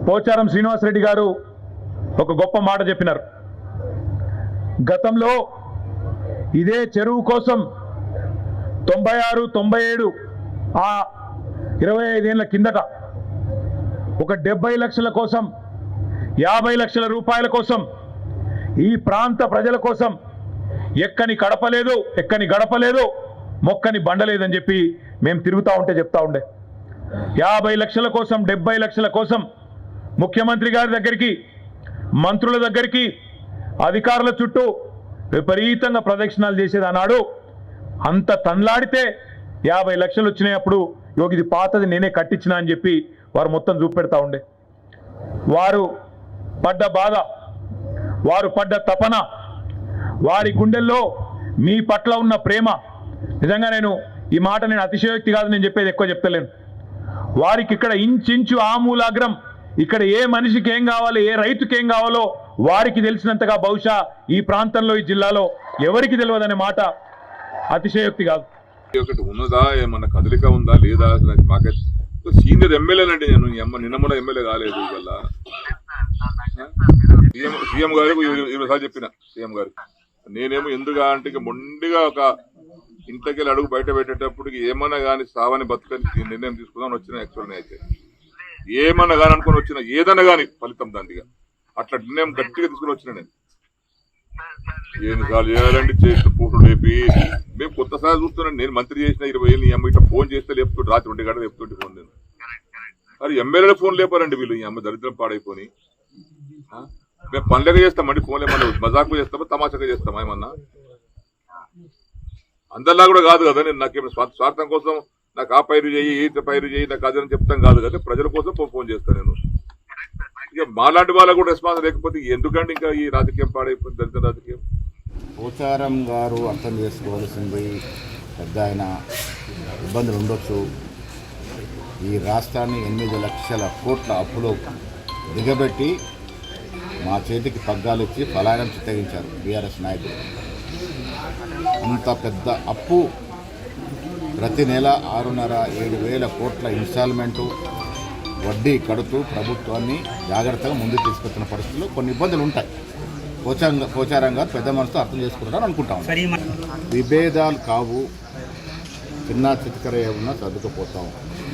పోచారం శ్రీనివాసరెడ్డి గారు ఒక గొప్ప మాట చెప్పినారు. గతంలో ఇదే చెరువు కోసం 96, 97 ఆ 25 ఏళ్ల కిందట ఒక 70 లక్షల కోసం 50 లక్షల రూపాయల కోసం ఈ ప్రాంత ప్రజల కోసం ఎక్కని కడపలేదు, ఎక్కని గడపలేదు, మొక్కని బండలేదని చెప్పి మేము తిరుగుతూ ఉంటే చెప్తా ఉండే. 50 లక్షల కోసం 70 లక్షల కోసం ముఖ్యమంత్రి గారి దగ్గరికి, మంత్రుల దగ్గరికి, అధికారుల చుట్టూ విపరీతంగా ప్రదక్షిణాలు చేసేది అన్నాడు. అంత తన్లాడితే 50 లక్షలు వచ్చినాయి. అప్పుడు ఇది పాతది నేనే కట్టించినా అని చెప్పి వారు మొత్తం చూపెడతా ఉండే. వారు పడ్డ బాధ, వారు పడ్డ తపన, వారి గుండెల్లో మీ పట్ల ఉన్న ప్రేమ, నిజంగా ఈ మాట అతిశయోక్తి కాదు, నేను చెప్పేది ఎక్కువ చెప్తలేను. వారికి ఇక్కడ ఇంచించు ఆమూలాగ్రం, ఇక్కడ ఏ మనిషికి ఏం కావాలి, ఏ రైతుకి ఏం కావాలో వారికి తెలిసినంతగా బహుశా ఈ ప్రాంతంలో, ఈ జిల్లాలో ఎవరికి తెలియదనే మాట అతిశయోక్తి కాదు. ఒకటి ఉన్నదా, ఏమన్నా కదలిక ఉందా లేదా? మాకైతే సీనియర్ ఎమ్మెల్యేనండి. నేను నిన్న మొన్న ఎమ్మెల్యే కాలేదు. వల్ల సీఎం గారికి 20 సార్లు చెప్పిన. సీఎం గారికి నేనేమో ఎందుగా అంటే మొండిగా ఒక ఇంతకెళ్ళి అడుగు బయట పెట్టేటప్పటికి ఏమన్నా కానీ సావని బతుకని నిర్ణయం తీసుకుందామని వచ్చిన. యాక్చువల్ని అయితే ఏమన్నా కానీ అనుకుని వచ్చిన, ఏదన్నా కానీ ఫలితం దానిగా అట్లా నిర్ణయం గట్టిగా తీసుకుని వచ్చిన. నేను ఎన్నిసార్లు చేయాలండి, చేసిన ఫోటో లేపి మేము కొత్తసారి చూస్తున్నాను. నేను మంత్రి చేసిన 20 ఏళ్ళు ఈ అమ్మ ఇట్లా ఫోన్ చేస్తే లేపుతుంటే రాత్రి 2 గంటలు చెప్తుంటే ఫోన్. నేను అది ఎమ్మెల్యేల ఫోన్ లేపారండి వీళ్ళు. ఈ అమ్మ దరిద్రం పాడైపోయి మేము పనులుగా చేస్తామండి. ఫోన్లు ఏమన్నా మజాకు చేస్తామా, తమాషాగా చేస్తామా? ఏమన్నా అందరిలా కూడా కాదు కదా. నేను నాకేమైనా స్వార్థం కోసం నాకు ఆ పైరు చేయి, ఈ పైరు చేయి, నాకు అదని చెప్తాం కాదు కదా. ప్రజల కోసం ఫోన్ చేస్తాను నేను. ఇక మాలాంటి వాళ్ళకు కూడా రెస్పాన్స్ లేకపోతే ఎందుకంటే ఇంకా ఈ రాజకీయం పాడైపోయింది, దళిత రాజకీయం. పోచారం గారు అర్థం చేసుకోవాల్సింది, పెద్ద ఆయన ఇబ్బందులు ఉండొచ్చు. ఈ రాష్ట్రాన్ని 8 లక్షల కోట్ల అప్పులో దిగబెట్టి మా చేతికి పగ్గాలు ఇచ్చి పలాయనం చిత్తగించారు బీఆర్ఎస్ నాయకులు. అంత పెద్ద అప్పు, ప్రతి నెల 6.5-7 వేల కోట్ల ఇన్స్టాల్మెంటు వడ్డీ కడుతూ ప్రభుత్వాన్ని జాగ్రత్తగా ముందుకు తీసుకొచ్చిన పరిస్థితుల్లో కొన్ని ఇబ్బందులు ఉంటాయి. పోచారం గారు పెద్ద మనసుతో అర్థం చేసుకుంటారని అనుకుంటాం. విభేదాలు కావు, చిన్న చిత్కర ఏమన్నా సర్దుకుపోతాం.